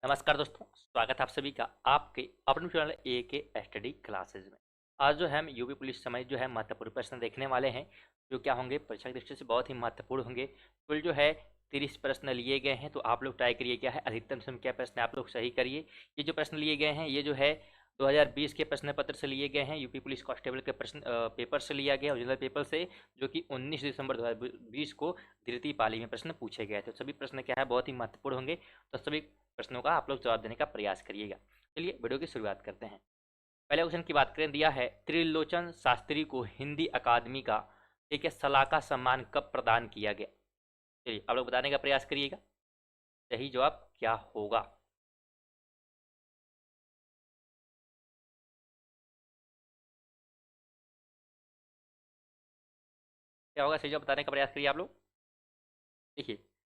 नमस्कार दोस्तों, स्वागत है आप सभी का आपके अपने चैनल ए के स्टडी क्लासेज में। आज जो है हम यूपी पुलिस समय जो है महत्वपूर्ण प्रश्न देखने वाले हैं, जो क्या होंगे परीक्षा की दृष्टि से बहुत ही महत्वपूर्ण होंगे। कुल जो है 30 प्रश्न लिए गए हैं, तो आप लोग ट्राई करिए क्या है अधिकतम से क्या प्रश्न आप लोग सही करिए। ये जो प्रश्न लिए गए हैं ये जो है 2020 के प्रश्न पत्र से लिए गए हैं, यूपी पुलिस कांस्टेबल के प्रश्न पेपर से लिया गया ओरिजिनल पेपर से, जो कि 19 दिसंबर 2020 को द्वितीय पाली में प्रश्न पूछे गए थे। सभी प्रश्न क्या है बहुत ही महत्वपूर्ण होंगे, तो सभी प्रश्नों का आप लोग जवाब देने का प्रयास करिएगा। चलिए वीडियो की शुरुआत करते हैं। पहले क्वेश्चन की बात करें, दिया है त्रिलोचन शास्त्री को हिंदी अकादमी का ठीक है सलाका सम्मान कब प्रदान किया गया। चलिए आप लोग बताने का प्रयास करिएगा सही जवाब क्या होगा। क्या होगा सही जवाब बताने का प्रयास करिए आप लोग। देखिए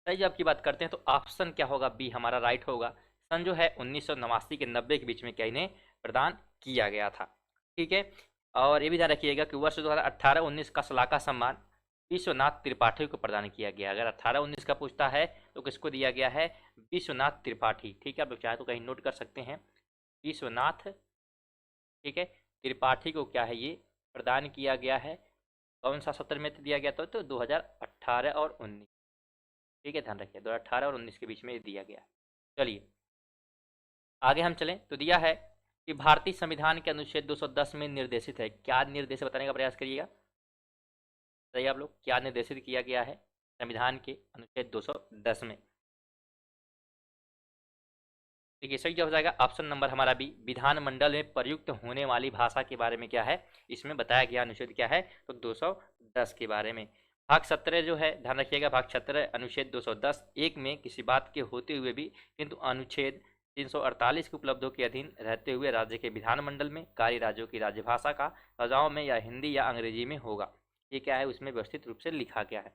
सही जवाब की बात करते हैं तो ऑप्शन क्या होगा, बी हमारा राइट होगा। सन जो है 1989 के 90 के बीच में क्या इन्हें प्रदान किया गया था। ठीक है, और ये भी ध्यान रखिएगा कि वर्ष 2018-19 का सलाका सम्मान विश्वनाथ त्रिपाठी को प्रदान किया गया। अगर 18-19 का पूछता है तो किसको दिया गया है, विश्वनाथ त्रिपाठी। ठीक है, आप लोग चाहे तो कहीं नोट कर सकते हैं, विश्वनाथ ठीक है त्रिपाठी को क्या है ये प्रदान किया गया है। कौन सा सत्र में दिया गया था, तो 2018 और 19। ठीक है, ध्यान रखिए 2018 और 19 के बीच में दिया गया। चलिए आगे हम चलें, तो दिया है कि भारतीय संविधान के अनुच्छेद 210 में निर्देशित है। क्या निर्देशित बताने का प्रयास करिएगा सही आप लोग, क्या निर्देशित किया गया है संविधान के अनुच्छेद 210 में। देखिए सही जवाब हो जाएगा ऑप्शन नंबर हमारा बी, विधानमंडल में प्रयुक्त होने वाली भाषा के बारे में क्या है इसमें बताया गया अनुच्छेद क्या है, तो 210 के बारे में। भाग 17 जो है ध्यान रखिएगा, भाग 17 अनुच्छेद 210 एक में किसी बात के होते हुए भी किंतु अनुच्छेद 348 के उपलब्धों के अधीन रहते हुए राज्य के विधानमंडल में कार्य राज्यों की राज्यभाषा का प्रजाओं में या हिंदी या अंग्रेजी में होगा। ये क्या है उसमें व्यवस्थित रूप से लिखा गया है।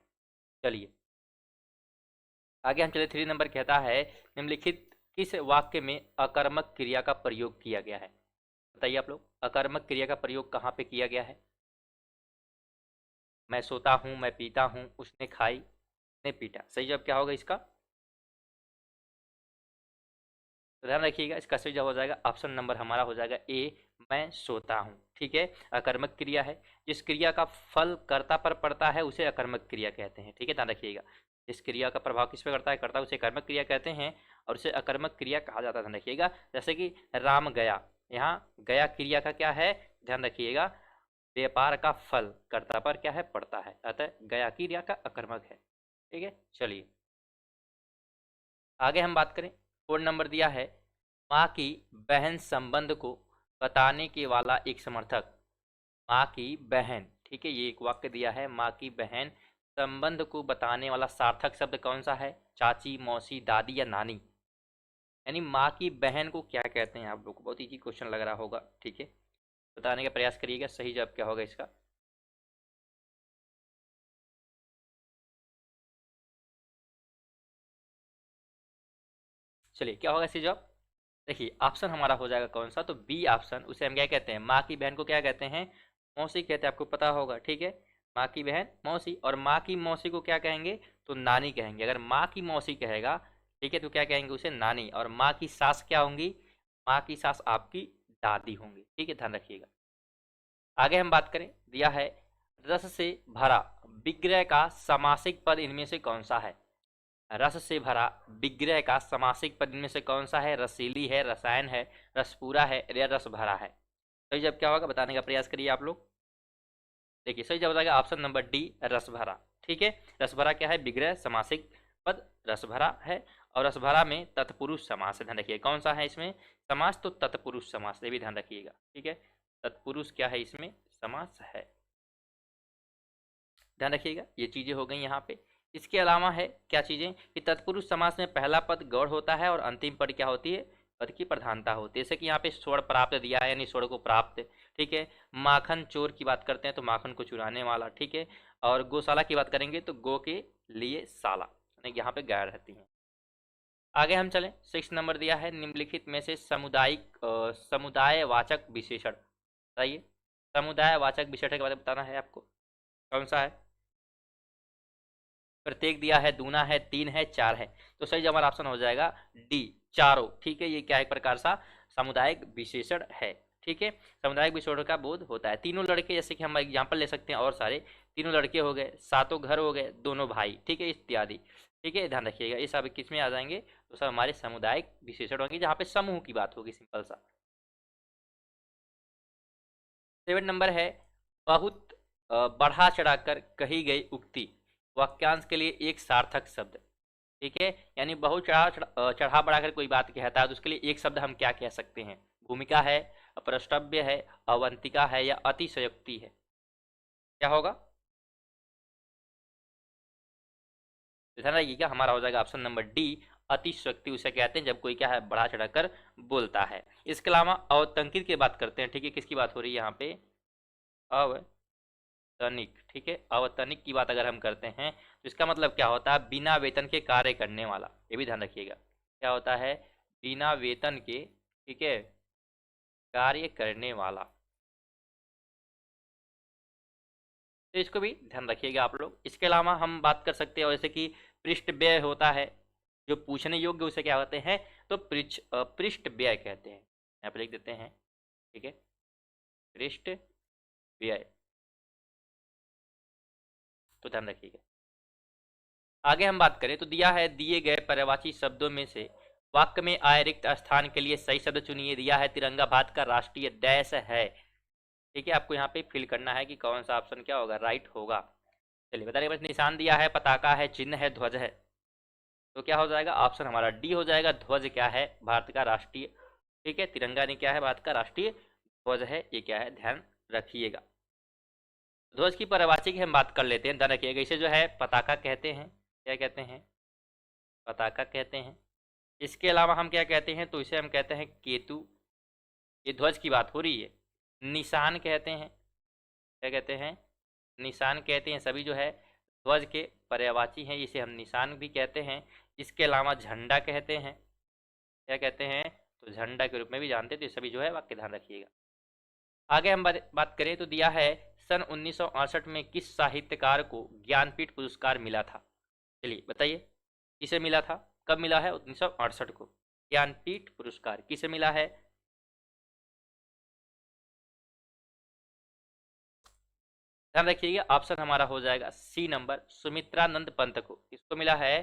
चलिए आगे हम चले, 3 नंबर कहता है निम्नलिखित किस वाक्य में अकर्मक क्रिया का प्रयोग किया गया है। बताइए आप लोग, अकर्मक क्रिया का प्रयोग कहाँ पे किया गया है। मैं सोता हूँ, मैं पीता हूँ, उसने खाई, ने पीटा। सही जवाब क्या होगा इसका, तो ध्यान रखिएगा इसका सही जवाब हो जाएगा ऑप्शन नंबर हमारा हो जाएगा ए, मैं सोता हूँ। ठीक है, अकर्मक क्रिया है, जिस क्रिया का फल कर्ता पर पड़ता है उसे अकर्मक क्रिया कहते हैं। ठीक है, ध्यान रखिएगा जिस क्रिया का प्रभाव किस पे करता है, करता है उसे कर्मक क्रिया कहते हैं और उसे अकर्मक क्रिया कहा जाता है। ध्यान रखिएगा जैसे कि राम गया, यहाँ गया क्रिया का क्या है, ध्यान रखिएगा व्यापार का फल कर्ता पर क्या है पड़ता है, अतः गया क्रिया का अकर्मक है। ठीक है, चलिए आगे हम बात करें। 4 नंबर दिया है माँ की बहन संबंध को बताने के वाला एक समर्थक। माँ की बहन, ठीक है ये एक वाक्य दिया है, माँ की बहन संबंध को बताने वाला सार्थक शब्द कौन सा है, चाची, मौसी, दादी या नानी। यानी माँ की बहन को क्या कहते हैं, आप लोग को बहुत इजी क्वेश्चन लग रहा होगा। ठीक है, बताने का प्रयास करिएगा सही जवाब क्या होगा इसका। चलिए क्या होगा सही जवाब, देखिए ऑप्शन हमारा हो जाएगा कौन सा, तो बी ऑप्शन, उसे हम क्या कहते हैं, माँ की बहन को क्या कहते हैं, मौसी कहते हैं, आपको पता होगा। ठीक है, माँ की बहन मौसी, और माँ की मौसी को क्या कहेंगे, तो नानी कहेंगे। अगर माँ की मौसी कहेगा ठीक है तो क्या कहेंगे उसे नानी, और माँ की सास क्या होंगी, माँ की सास आपकी दादी होंगी। ठीक है, ध्यान रखिएगा। आगे हम बात करें, दिया है रस से भरा विग्रह का समासिक पद इनमें से कौन सा है। रस से भरा विग्रह का समासिक पद इनमें से कौन सा है, रसीली है, रसायन है, रसपूरा है या रस भरा है। सही जवाब क्या होगा बताने का प्रयास करिए आप लोग। देखिए सही जवाब आएगा ऑप्शन नंबर डी, रस भरा। ठीक है, रस भरा क्या है, विग्रह समासिक पद रस भरा है, और रस भरा में तत्पुरुष समास है। ध्यान रखिए कौन सा है इसमें समास, तो तत्पुरुष समास, ये भी ध्यान रखिएगा। ठीक है, तत्पुरुष क्या है इसमें समास है, ध्यान रखिएगा ये चीजें हो गई यहाँ पे। इसके अलावा है क्या चीजें कि तत्पुरुष समास में पहला पद गौड़ होता है और अंतिम पद क्या होती है, पद की प्रधानता होती है। जैसे कि यहाँ पे स्वर प्राप्त दिया है यानी स्वर को प्राप्त। ठीक है, माखन चोर की बात करते हैं तो माखन को चुराने वाला। ठीक है, और गौशाला की बात करेंगे तो गो के लिए शाला, यानी यहाँ पे गाय रहती है। आगे हम चलें, 6 नंबर दिया है निम्नलिखित में से सामुदायिक समुदाय वाचक विशेषण बताइए। समुदाय वाचक विशेषण के बारे में बताना है आपको, कौन सा है। प्रत्येक दिया है, दूना है, तीन है, चार है। तो सही हमारा ऑप्शन हो जाएगा डी, चारों। ठीक है, ये क्या एक प्रकार सा सामुदायिक विशेषण है। ठीक है, सामुदायिक विशेषण का बोध होता है। तीनों लड़के, जैसे कि हम एग्जाम्पल ले सकते हैं और सारे, तीनों लड़के हो गए, सातों घर हो गए, दोनों भाई, ठीक है, इत्यादि। ठीक है, ध्यान रखिएगा, ये सब किस में आ जाएंगे, तो सब हमारे सामुदायिक विशेषण होंगे, जहाँ पे समूह की बात होगी, सिंपल सा। 7 नंबर है, बहुत बढ़ा चढ़ाकर कही गई उक्ति वाक्यांश के लिए एक सार्थक शब्द। ठीक है, यानी बहुत चढ़ा बढ़ाकर कोई बात कहता है तो उसके लिए एक शब्द हम क्या कह सकते हैं? भूमिका है, प्रष्टव्य है, अवंतिका है, या अतिशयोक्ति है? क्या होगा? ध्यान रखिएगा, हमारा हो जाएगा ऑप्शन नंबर डी, अतिशयोक्ति उसे कहते हैं जब कोई क्या है, बढ़ा चढ़ाकर बोलता है। इसके अलावा अवतंकित की बात करते हैं। ठीक है, किसकी बात हो रही है यहाँ पे? अवतनिक। ठीक है, अवतनिक की बात अगर हम करते हैं तो इसका मतलब क्या होता है? बिना वेतन के कार्य करने वाला। ये भी ध्यान रखिएगा, क्या होता है? बिना वेतन के, ठीक है, कार्य करने वाला। तो इसको भी ध्यान रखिएगा आप लोग। इसके अलावा हम बात कर सकते हैं जैसे कि पृष्ठ व्यय होता है, जो पूछने योग्य उसे क्या होते हैं? तो पृष्ठ व्यय कहते हैं। यहाँ पे लिख देते हैं, ठीक है, पृष्ठ व्यय। तो ध्यान रखिएगा। आगे हम बात करें तो दिया है, दिए गए पर्यायवाची शब्दों में से वाक्य में आए रिक्त स्थान के लिए सही शब्द चुनिए। दिया है, तिरंगा भारत का राष्ट्रीय डैश है। ठीक है, आपको यहाँ पे फिल करना है कि कौन सा ऑप्शन क्या होगा, राइट होगा। चलिए बताइए, बस निशान दिया है, पताका है, चिन्ह है, ध्वज है। तो क्या हो जाएगा? ऑप्शन हमारा डी हो जाएगा। ध्वज क्या है? भारत का राष्ट्रीय, ठीक है, तिरंगा नहीं क्या है, भारत का राष्ट्रीय ध्वज है। ये क्या है, ध्यान रखिएगा। ध्वज की पर्यायवाची की हम बात कर लेते हैं, ध्यान रखिएगा। इसे जो है पताका कहते हैं। क्या कहते हैं? पताका कहते हैं। इसके अलावा हम क्या कहते हैं? तो इसे हम कहते हैं केतु। ये ध्वज की बात हो रही है। निशान कहते हैं। क्या कहते हैं? निशान कहते हैं। सभी जो है ध्वज के पर्यायवाची हैं, इसे हम निशान भी कहते हैं। इसके अलावा झंडा कहते हैं। क्या कहते हैं? तो झंडा के रूप में भी जानते हैं। तो ये सभी जो है वाक्य ध्यान रखिएगा। आगे हम बात करें तो दिया है, सन 1968 में किस साहित्यकार को ज्ञानपीठ पुरस्कार मिला था? चलिए बताइए, किसे मिला था, कब मिला है? 1968 को ज्ञानपीठ पुरस्कार किसे मिला है? ध्यान रखिएगा, ऑप्शन हमारा हो जाएगा सी नंबर, सुमित्रानंद पंत को। किसको मिला है?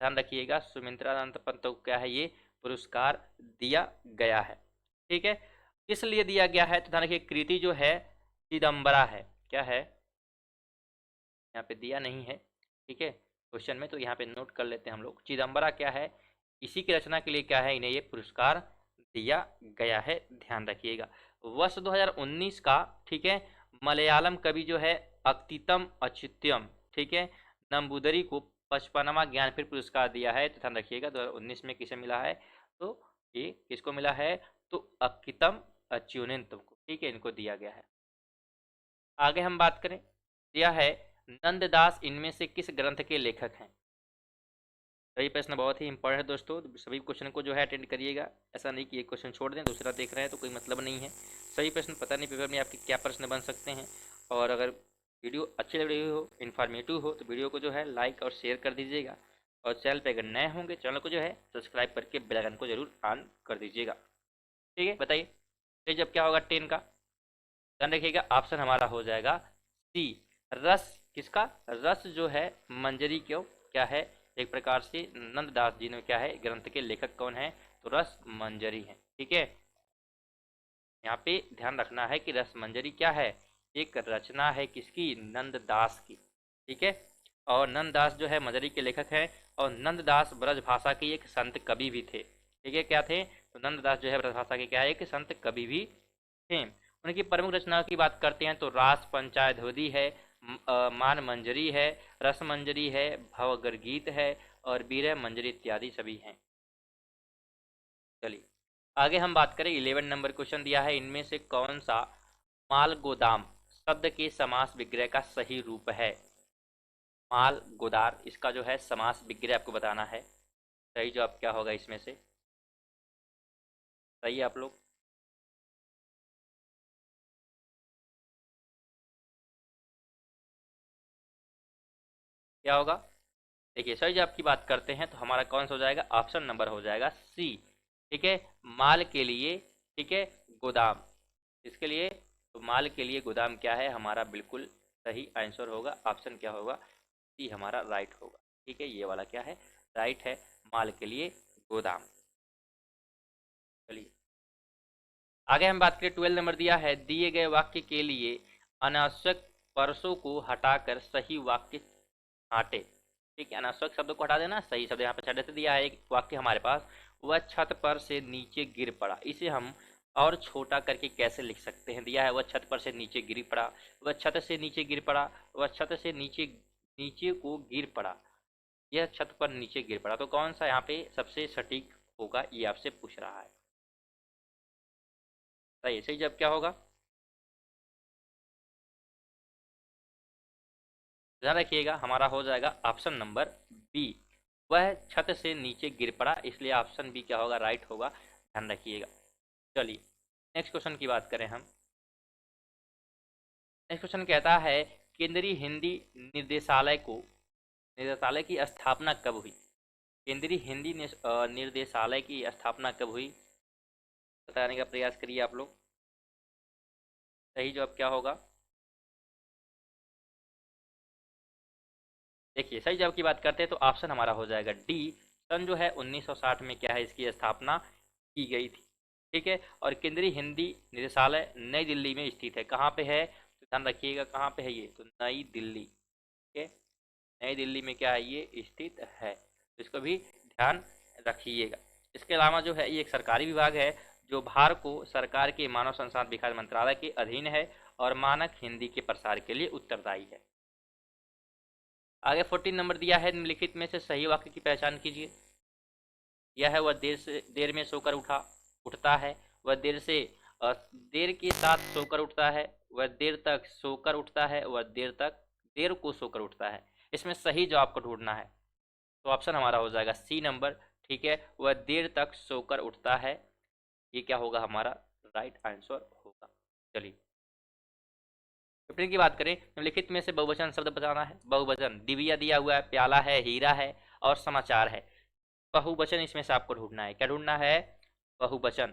ध्यान रखिएगा, सुमित्रानंद पंत को क्या है, ये पुरस्कार दिया गया है। ठीक है, किस लिए दिया गया है? तो ध्यान रखिए, कृति जो है चिदम्बरा है। क्या है? यहाँ पे दिया नहीं है, ठीक है, क्वेश्चन में, तो यहाँ पे नोट कर लेते हैं हम लोग। चिदम्बरा क्या है, इसी की रचना के लिए क्या है, इन्हें ये पुरस्कार दिया गया है। ध्यान रखिएगा। वर्ष 2019 का, ठीक है, मलयालम कवि जो है अक्तितम अच्युत्यम, ठीक है, नंबूदरी को 55वां ज्ञानपीठ पुरस्कार दिया है। तो ध्यान रखिएगा 2019 में किसे मिला है? तो ये किसको मिला है? तो अक्तितम अच्युतम को, ठीक है, इनको दिया गया है। आगे हम बात करें, दिया है, नंददास इनमें से किस ग्रंथ के लेखक हैं? सही प्रश्न बहुत ही इंपॉर्टेंट है दोस्तों, तो सभी क्वेश्चन को जो है अटेंड करिएगा। ऐसा नहीं कि एक क्वेश्चन छोड़ दें, दूसरा देख रहे हैं तो कोई मतलब नहीं है। सही प्रश्न, पता नहीं पेपर में आपके क्या प्रश्न बन सकते हैं। और अगर वीडियो अच्छी लग रही हो, इन्फॉर्मेटिव हो, तो वीडियो को जो है लाइक और शेयर कर दीजिएगा। और चैनल पर अगर नए होंगे, चैनल को जो है सब्सक्राइब करके बेल आइकन को जरूर ऑन कर दीजिएगा। ठीक है, बताइए तो जब क्या होगा 10 का? ध्यान रखिएगा, ऑप्शन हमारा हो जाएगा सी, रस। किसका? रस जो है मंजरी क्यों क्या है, एक प्रकार से नंददास जी ने क्या है, ग्रंथ के लेखक कौन है? तो रस मंजरी है। ठीक है, यहाँ पे ध्यान रखना है कि रस मंजरी क्या है, एक रचना है किसकी? नंददास की। ठीक है, और नंददास जो है मंजरी के लेखक हैं। और नंददास ब्रज भाषा के एक संत कवि भी थे। ठीक है, क्या थे? तो नंददास जो है ब्रज भाषा के क्या है, एक संत कवि भी थे। उनकी प्रमुख रचनाओं की बात करते हैं तो रास पंचायत है, मान मंजरी है, रस मंजरी है, भवगर गीत है, और बीर मंजरी इत्यादि सभी हैं। चलिए आगे हम बात करें, 11 नंबर क्वेश्चन दिया है, इनमें से कौन सा माल गोदाम शब्द के समास विग्रह का सही रूप है? माल गोदार, इसका जो है समास विग्रह आपको बताना है। सही जवाब क्या होगा इसमें से? सही है आप लोग? क्या होगा? देखिए सही जवाब की बात करते हैं तो हमारा कौन सा हो जाएगा, ऑप्शन नंबर हो जाएगा सी। ठीक है, माल के लिए, ठीक है, गोदाम, इसके लिए, तो माल के लिए गोदाम क्या है हमारा, बिल्कुल सही आंसर होगा, ऑप्शन क्या होगा, सी हमारा राइट होगा। ठीक है, ये वाला क्या है, राइट है, माल के लिए गोदाम। चलिए आगे हम बात करें, 12 नंबर दिया है, दिए गए वाक्य के लिए अनावश्यक परसों को हटाकर सही वाक्य छांटे। ठीक है, अनावश्यक शब्द को हटा देना, सही शब्द यहाँ पे छाटे से दिया है एक वाक्य हमारे पास, वह छत पर से नीचे गिर पड़ा, इसे हम और छोटा करके कैसे लिख सकते हैं, दिया है वह छत पर से नीचे गिर पड़ा, वह छत से नीचे गिर पड़ा, वह छत से नीचे नीचे को गिर पड़ा, यह छत पर नीचे गिर पड़ा, तो कौन सा यहाँ पे सबसे सटीक होगा, ये आपसे पूछ रहा है। सही सही जब क्या होगा, ध्यान रखिएगा, हमारा हो जाएगा ऑप्शन नंबर बी, वह छत से नीचे गिर पड़ा, इसलिए ऑप्शन बी क्या होगा, राइट होगा, ध्यान रखिएगा। चलिए नेक्स्ट क्वेश्चन की बात करें हम। नेक्स्ट क्वेश्चन कहता है, केंद्रीय हिंदी निर्देशालय की स्थापना कब हुई, केंद्रीय हिंदी निर्देशालय की स्थापना कब हुई, बताने का प्रयास करिए आप लोग। सही जवाब क्या होगा, देखिए सही जवाब की बात करते हैं तो ऑप्शन हमारा हो जाएगा डी, सन जो है 1960 में क्या है, इसकी स्थापना की गई थी। ठीक है, और केंद्रीय हिंदी निदेशालय नई दिल्ली में स्थित है, कहाँ पे है, तो ध्यान रखिएगा कहाँ पे है ये, तो नई दिल्ली। ठीक है, नई दिल्ली में क्या है, ये स्थित है, तो इसको भी ध्यान रखिएगा। इसके अलावा जो है ये एक सरकारी विभाग है जो भारत को सरकार के मानव संसाधन विकास मंत्रालय के अधीन है और मानक हिंदी के प्रसार के लिए उत्तरदायी है। आगे 14 नंबर दिया है, निम्नलिखित में से सही वाक्य की पहचान कीजिए। यह है, वह देर में सोकर उठता है, वह देर के साथ सोकर उठता है, वह देर तक सोकर उठता है, वह देर को सोकर उठता है, इसमें सही जवाब को ढूंढना है, तो ऑप्शन हमारा हो जाएगा सी नंबर। ठीक है, वह देर तक सोकर उठता है, ये क्या होगा हमारा, राइट आंसर होगा। चलिए 15 की बात करें, निम्नलिखित में से बहुवचन शब्द बताना है, बहुवचन, दिव्या दिया हुआ है, प्याला है, हीरा है और समाचार है, बहुवचन इसमें से आपको ढूंढना है, क्या ढूंढना है, बहुवचन,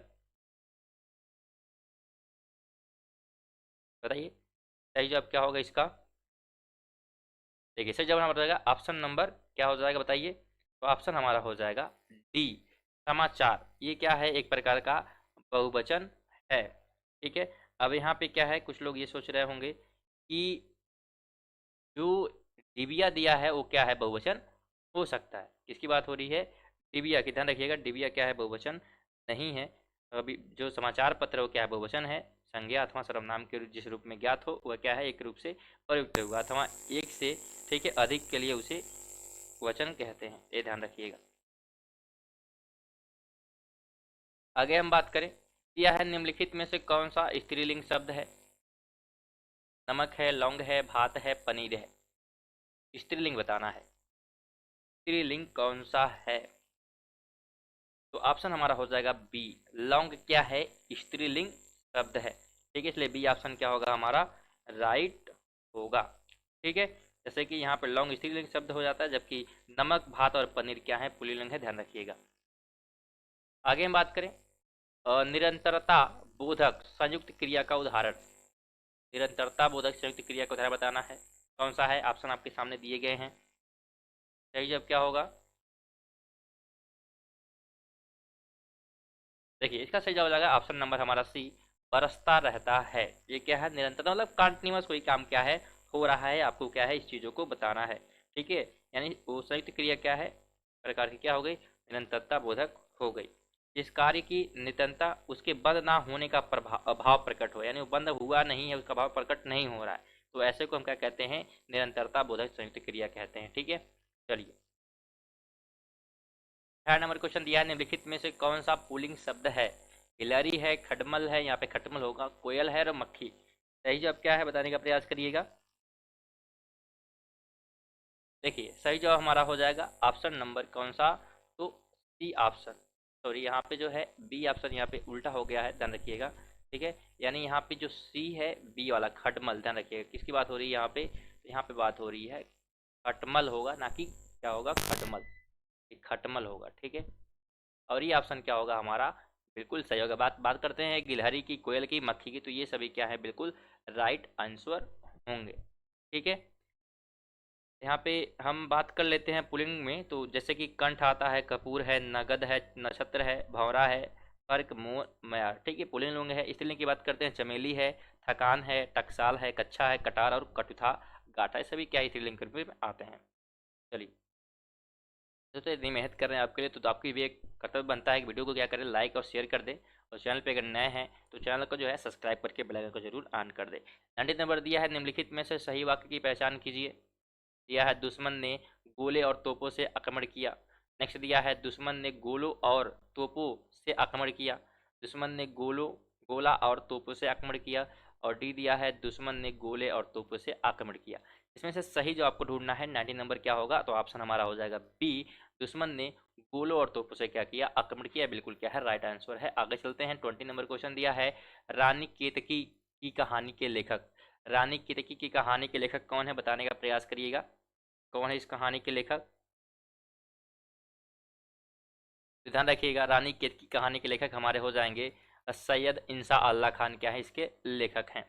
बताइए सही जवाब क्या होगा इसका। देखिए सही जवाब हमारा हो जाएगा ऑप्शन नंबर क्या हो जाएगा, बताइए, तो ऑप्शन हमारा हो जाएगा डी, समाचार, ये क्या है, एक प्रकार का बहुवचन है। ठीक है, अब यहाँ पे क्या है, कुछ लोग ये सोच रहे होंगे कि जो डिबिया दिया है वो क्या है, बहुवचन हो सकता है, किसकी बात हो रही है, डिबिया की, ध्यान रखिएगा डिबिया क्या है, बहुवचन नहीं है। अभी जो समाचार पत्र वो क्या है, बहुवचन है, संज्ञा अथवा सर्वनाम के जिस रूप में ज्ञात हो वह क्या है, एक रूप से प्रयुक्त हुआ अथवा एक से, ठीक है, अधिक के लिए उसे वचन कहते हैं, ये ध्यान रखिएगा। आगे हम बात करें, यह है, निम्नलिखित में से कौन सा स्त्रीलिंग शब्द है, नमक है, लौंग है, भात है, पनीर है, स्त्रीलिंग बताना है, स्त्रीलिंग कौन सा है, तो ऑप्शन हमारा हो जाएगा बी, लौंग क्या है, स्त्रीलिंग शब्द है। ठीक है, इसलिए बी ऑप्शन क्या होगा हमारा, राइट होगा। ठीक है, जैसे कि यहाँ पर लौंग स्त्रीलिंग शब्द हो जाता है, जबकि नमक, भात और पनीर क्या है, पुल्लिंग है, ध्यान रखिएगा। आगे हम बात करें, निरंतरता बोधक संयुक्त क्रिया का उदाहरण, निरंतरता बोधक संयुक्त क्रिया का उदाहरण बताना है, कौन सा है, ऑप्शन आपके सामने दिए गए हैं, सही जब क्या होगा, देखिए इसका सही जवाब हो जाएगा ऑप्शन नंबर हमारा सी, बरसता रहता है, ये क्या है, निरंतर मतलब कंटिन्यूअस कोई काम क्या है, हो रहा है, आपको क्या है, इस चीज़ों को बताना है। ठीक है, यानी वो संयुक्त क्रिया क्या है, प्रकार की क्या हो गई, निरंतरता बोधक हो गई, जिस कार्य की निरंतरता उसके बंद ना होने का प्रभाव अभाव प्रकट हो, यानी वो बंद हुआ नहीं है, उसका भाव प्रकट नहीं हो रहा है, तो ऐसे को हम क्या कहते हैं, निरंतरता बोधक संयुक्त क्रिया कहते हैं। ठीक है, चलिए 18 नंबर क्वेश्चन दिया है, निम्नलिखित में से कौन सा पुल्लिंग शब्द है, हिलरी है, खटमल है, यहाँ पे खटमल होगा, कोयल है और मक्खी, सही जवाब क्या है बताने का प्रयास करिएगा। देखिए सही जवाब हमारा हो जाएगा ऑप्शन नंबर कौन सा, तो सी ऑप्शन, सॉरी यहाँ पे जो है बी ऑप्शन यहाँ पे उल्टा हो गया है, ध्यान रखिएगा। ठीक है, यानी यहाँ पे जो सी है बी वाला खटमल, ध्यान रखिएगा किसकी बात हो रही है यहाँ पे, तो यहाँ पे बात हो रही है खटमल होगा, ना कि क्या होगा, खटमल, ये खटमल होगा, ठीक है। और ये ऑप्शन क्या होगा हमारा, बिल्कुल सही होगा। बात बात करते हैं गिलहरी की, कोयल की, मक्खी की, तो ये सभी क्या है, बिल्कुल राइट आंसर होंगे, ठीक है। यहाँ पे हम बात कर लेते हैं पुल्लिंग में, तो जैसे कि कंठ आता है, कपूर है, नगद है, नक्षत्र है, भंवरा है, फर्क, मोर, मयार, ठीक है, पुल्लिंग लिंग है। स्त्रीलिंग की बात करते हैं, चमेली है, थकान है, टकसाल है, कच्छा है, कटार और कटुथा, गाटा, ये सभी क्या स्त्रीलिंग के रूप में आते हैं। चलिए, तो इतनी मेहनत कर रहे हैं आपके लिए, तो आपकी भी एक कर्तव्य बनता है कि वीडियो को क्या करें, लाइक और शेयर कर दे, और चैनल पे अगर नए हैं तो चैनल को जो है सब्सक्राइब करके बेल आइकन को जरूर ऑन कर दे। 90 नंबर दिया है, निम्नलिखित में से सही वाक्य की पहचान कीजिए। दिया है दुश्मन ने गोले और तोपों से आक्रमण किया। नेक्स्ट दिया है दुश्मन ने गोलों और तोपों से आक्रमण किया। दुश्मन ने गोला और तोपों से आक्रमण किया। और डी दिया है दुश्मन ने गोले और तोपों से आक्रमण किया। इसमें से सही जो आपको ढूंढना है 90 नंबर क्या होगा, तो ऑप्शन हमारा हो जाएगा बी, दुश्मन ने गोलों और तोपों से क्या किया, आक्रमण किया, बिल्कुल क्या है, राइट आंसर है। आगे चलते हैं, 20 नंबर क्वेश्चन दिया है, रानी केतकी की कहानी के लेखक। रानी केतकी की कहानी के लेखक कौन है, बताने का प्रयास करिएगा, कौन है इस कहानी के लेखक। तो ध्यान रखिएगा, रानी केतकी की कहानी के लेखक हमारे हो जाएंगे सैयद इंसा अल्लाह खान, क्या है इसके लेखक हैं।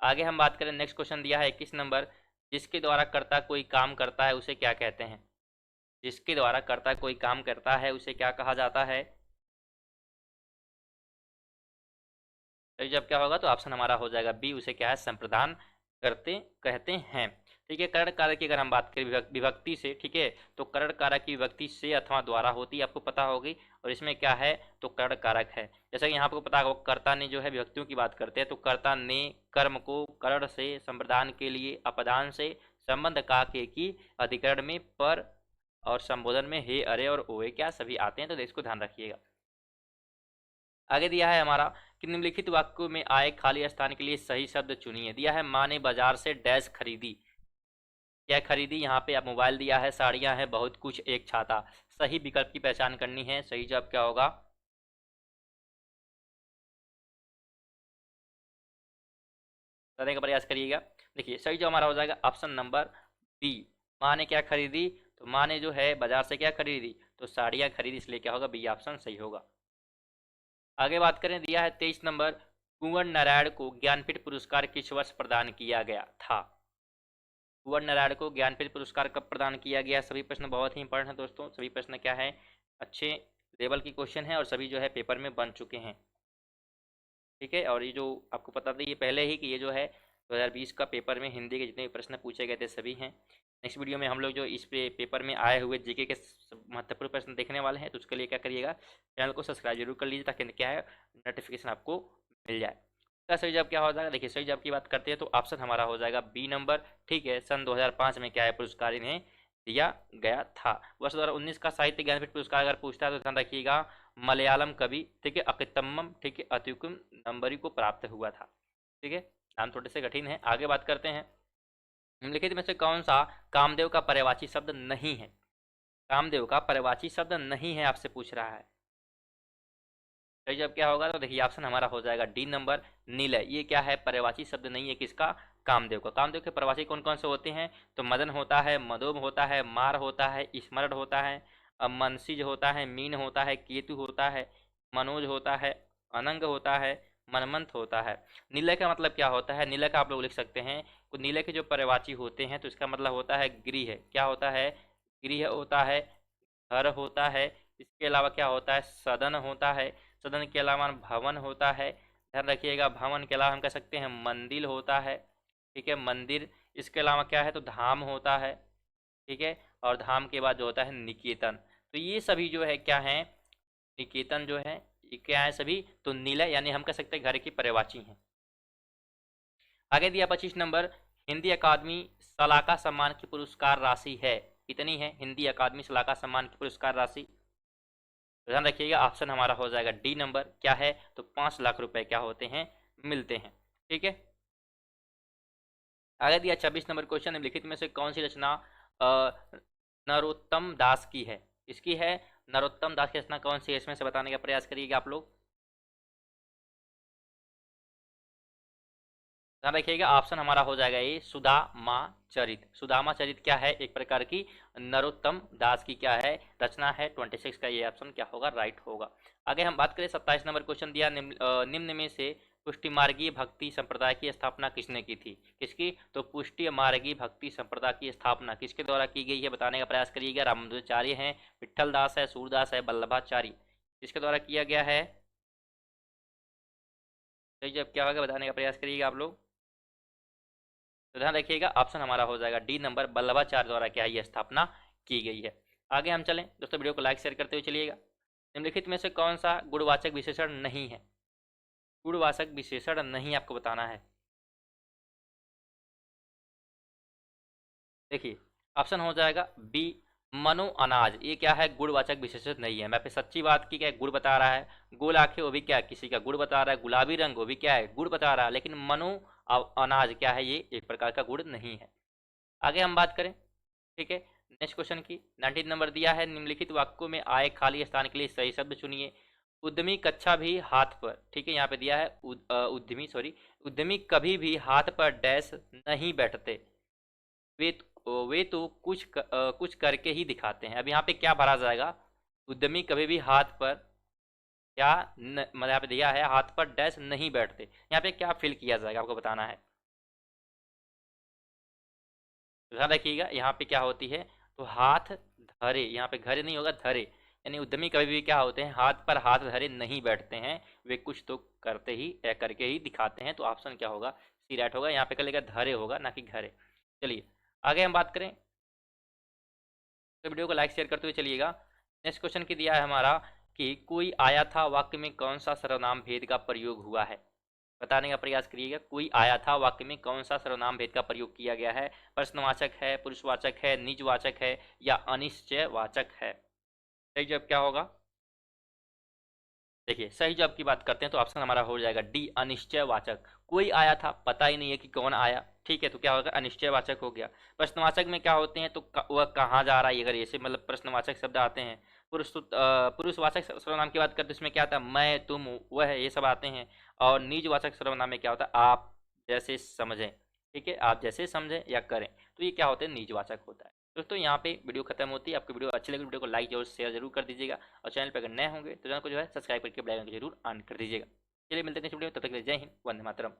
आगे हम बात करें, नेक्स्ट क्वेश्चन दिया है 21 नंबर, जिसके द्वारा कर्ता कोई काम करता है उसे क्या कहते हैं। जिसके द्वारा कर्ता कोई काम करता है उसे क्या कहा जाता है। तो जब क्या होगा, तो ऑप्शन हमारा हो जाएगा बी, उसे क्या है, संप्रदान करते कहते हैं, ठीक है। करण कारक की अगर हम बात करें विभक्ति से, ठीक है, तो करण कारक की विभक्ति से अथवा द्वारा होती है, आपको पता होगी। और इसमें क्या है, तो करण कारक है। जैसा कि यहाँ आपको पता होगा, कर्ता ने जो है विभक्तियों की बात करते हैं, तो कर्ता ने कर्म को करण से संप्रदान के लिए अपदान से संबंध का के की अधिकरण में पर और संबोधन में हे, अरे और ओए क्या सभी आते हैं, तो इसको ध्यान रखिएगा। आगे दिया है हमारा कि निम्नलिखित वाक्यों में आए खाली स्थान के लिए सही शब्द चुनिए। दिया है माँ ने बाजार से डैश खरीदी। क्या खरीदी, यहाँ पे आप मोबाइल दिया है, साड़ियाँ हैं, बहुत कुछ, एक छाता। सही विकल्प की पहचान करनी है, सही जवाब क्या होगा, बताने का प्रयास करिएगा। देखिए, सही जवाब हमारा हो जाएगा ऑप्शन नंबर बी, माँ ने क्या खरीदी, तो माँ ने जो है बाजार से क्या खरीदी, तो साड़ियाँ खरीदी, इसलिए क्या होगा, बी ऑप्शन सही होगा। आगे बात करें, दिया है 23 नंबर, कुंवर नारायण को ज्ञानपीठ पुरस्कार किस वर्ष प्रदान किया गया था। कुंवर नारायण को ज्ञानपीठ पुरस्कार कब प्रदान किया गया। सभी प्रश्न बहुत ही इंपॉर्टेंट हैं दोस्तों, सभी प्रश्न क्या है, अच्छे लेवल की क्वेश्चन है, और सभी जो है पेपर में बन चुके हैं, ठीक है। और ये जो आपको पता था ये पहले ही कि ये जो है 2020 का पेपर में हिंदी के जितने भी प्रश्न पूछे गए थे सभी हैं। नेक्स्ट वीडियो में हम लोग जो इस पेपर में आए हुए जीके के महत्वपूर्ण प्रश्न देखने वाले हैं, तो उसके लिए क्या करिएगा, चैनल को सब्सक्राइब जरूर कर लीजिए, ताकि क्या है, नोटिफिकेशन आपको मिल जाए। इसका सही जवाब क्या हो जाएगा, देखिए सही जवाब की बात करते हैं तो ऑप्शन हमारा हो जाएगा बी नंबर, ठीक है। सन 2005 में क्या है, पुरस्कार इन्हें दिया गया था। वर्ष 2019 का साहित्य ज्ञानपीठ पुरस्कार अगर पूछता है तो ध्यान रखिएगा, मलयालम कवि, ठीक है, अकितम्मम, ठीक है, अत्युकुम नंबरी को प्राप्त हुआ था, ठीक है। नाम थोड़े से कठिन है। आगे बात करते हैं, निम्नलिखित में से कौन सा कामदेव का पर्यायवाची शब्द नहीं है। कामदेव का पर्यायवाची शब्द नहीं है, आपसे पूछ रहा है, सही जब क्या होगा, तो देखिए ऑप्शन हमारा हो जाएगा डी नंबर, नीलय। ये क्या है, पर्यायवाची शब्द नहीं है किसका, कामदेव का। कामदेव के पर्यायवाची कौन कौन से होते हैं, तो मदन होता है, मदोम होता है, मार होता है, स्मरण होता है, मनसिज होता है, मीन होता है, केतु होता है, मनोज होता है, अनंग होता है, मनमंथ होता है। नीलय का मतलब क्या होता है, नीलय का आप लोग लिख सकते हैं, तो नीलय के जो पर्यायवाची होते हैं तो इसका मतलब होता है गृह, क्या होता है, गृह होता है, घर होता है, इसके अलावा क्या होता है, सदन होता है, सदन के अलावा भवन होता है, ध्यान रखिएगा, भवन के अलावा हम कह सकते हैं मंदिर होता है, ठीक है, मंदिर। इसके अलावा क्या है, तो धाम होता है, ठीक है। और धाम के बाद जो होता है निकेतन। तो ये सभी जो है क्या है, निकेतन जो है ये क्या है सभी, तो नीला, यानी हम कह सकते हैं घर की पर्यायवाची हैं। आगे दिया 25 नंबर, हिंदी अकादमी सलाका सम्मान की पुरस्कार राशि है, कितनी है हिंदी अकादमी सलाका सम्मान की पुरस्कार राशि। ध्यान रखिएगा, ऑप्शन हमारा हो जाएगा डी नंबर, क्या है, तो 5 लाख रुपए क्या होते हैं, मिलते हैं, ठीक है। आगे दिया 26 नंबर क्वेश्चन, निम्नलिखित में से कौन सी रचना नरोत्तम दास की है। इसकी है, नरोत्तम दास की रचना कौन सी है, इसमें से बताने का प्रयास करिएगा आप लोग। ध्यान रखिएगा ऑप्शन हमारा हो जाएगा ये सुदामा चरित। सुदामा चरित क्या है, एक प्रकार की नरोत्तम दास की क्या है रचना है। 26 का ये ऑप्शन क्या होगा, राइट होगा। आगे हम बात करें 27 नंबर क्वेश्चन दिया, निम्न में से पुष्टि मार्गीय भक्ति संप्रदाय की स्थापना किसने की थी। किसकी, तो पुष्टि मार्गीय भक्ति संप्रदाय की स्थापना किसके द्वारा की गई है, बताने का प्रयास करिएगा। रामानुजाचार्य हैं, विठल दास है, सूरदास है, वल्लभाचार्य, किसके द्वारा किया गया है। तो जब क्या होगा बताने का प्रयास करिएगा आप लोग। तो ध्यान रखिएगा ऑप्शन हमारा हो जाएगा डी नंबर, वल्लभाचार्य द्वारा क्या है ये स्थापना की गई है। आगे हम चलें दोस्तों, वीडियो को लाइक शेयर करते हुए चलिएगा। निम्नलिखित में से कौन सा गुणवाचक विशेषण नहीं है, गुणवाचक विशेषण नहीं आपको बताना है। देखिए ऑप्शन हो जाएगा बी मनो अनाज, ये क्या है गुणवाचक विशेषण नहीं है। मैं पे सच्ची बात की क्या है, गुड़ बता रहा है। गोल आंखें वो भी क्या है किसी का गुड़ बता रहा है। गुलाबी रंग वो भी क्या है गुड़ बता रहा है। लेकिन मनो अनाज क्या है, ये एक प्रकार का गुड़ नहीं है। आगे हम बात करें, ठीक है, नेक्स्ट क्वेश्चन की 19 नंबर दिया है, निम्नलिखित वाक्यों में आए खाली स्थान के लिए सही शब्द चुनिए। उद्यमी कक्षा भी हाथ पर, ठीक है यहाँ पे दिया है उद्यमी कभी भी हाथ पर डैश नहीं बैठते, वे तो कुछ करके ही दिखाते हैं। अब यहाँ पे क्या भरा जाएगा, उद्यमी कभी भी हाथ पर क्या मतलब यहाँ पे दिया है हाथ पर डैश नहीं बैठते, यहाँ पे क्या फिल किया जाएगा आपको बताना है। ध्यान रखिएगा यहाँ पे क्या होती है, तो हाथ धरे, यहाँ पे घरे नहीं होगा धरे, यानी उद्यमी कभी भी क्या होते हैं हाथ पर हाथ धरे नहीं बैठते हैं, वे कुछ तो करते ही करके ही दिखाते हैं। तो ऑप्शन क्या होगा, सी राइट होगा। यहाँ पे कल धरे होगा ना कि घरे। चलिए आगे हम बात करें, तो वीडियो को लाइक शेयर करते हुए चलिएगा। नेक्स्ट क्वेश्चन की दिया है हमारा कि कोई आया था वाक्य में कौन सा सर्वनाम भेद का प्रयोग हुआ है, बताने का प्रयास करिएगा। कोई आया था वाक्य में कौन सा सर्वनाम भेद का प्रयोग किया गया है, प्रश्नवाचक है, पुरुषवाचक है, निजवाचक है या अनिश्चयवाचक है। सही जवाब क्या होगा, देखिए सही जवाब की बात करते हैं तो ऑप्शन हमारा हो जाएगा डी अनिश्चयवाचक। कोई आया था पता ही नहीं है कि कौन आया, ठीक है, तो क्या होगा अनिश्चयवाचक हो गया। प्रश्नवाचक में क्या होते हैं, तो वह कहाँ जा रहा है, अगर ऐसे मतलब प्रश्नवाचक शब्द आते हैं। पुरुषवाचक सर्वनाम की बात करते हैं इसमें क्या आता है, मैं तुम वह ये सब आते हैं। और निजवाचक सर्वनाम में क्या होता है, आप जैसे समझें, ठीक है, आप जैसे समझें या करें, तो ये क्या होते हैं निजवाचक होता है। दोस्तों यहाँ पे वीडियो खत्म होती है। आपको वीडियो अच्छी लगी वीडियो को लाइक और शेयर जरूर कर दीजिएगा, और चैनल पर अगर नए होंगे तो चैनल को जो है सब्सक्राइब करके बेल आइकन को जरूर ऑन कर दीजिएगा। चलिए मिलते हैं नेक्स्ट वीडियो में, तब तक के लिए जय हिंद, वंदे मातरम।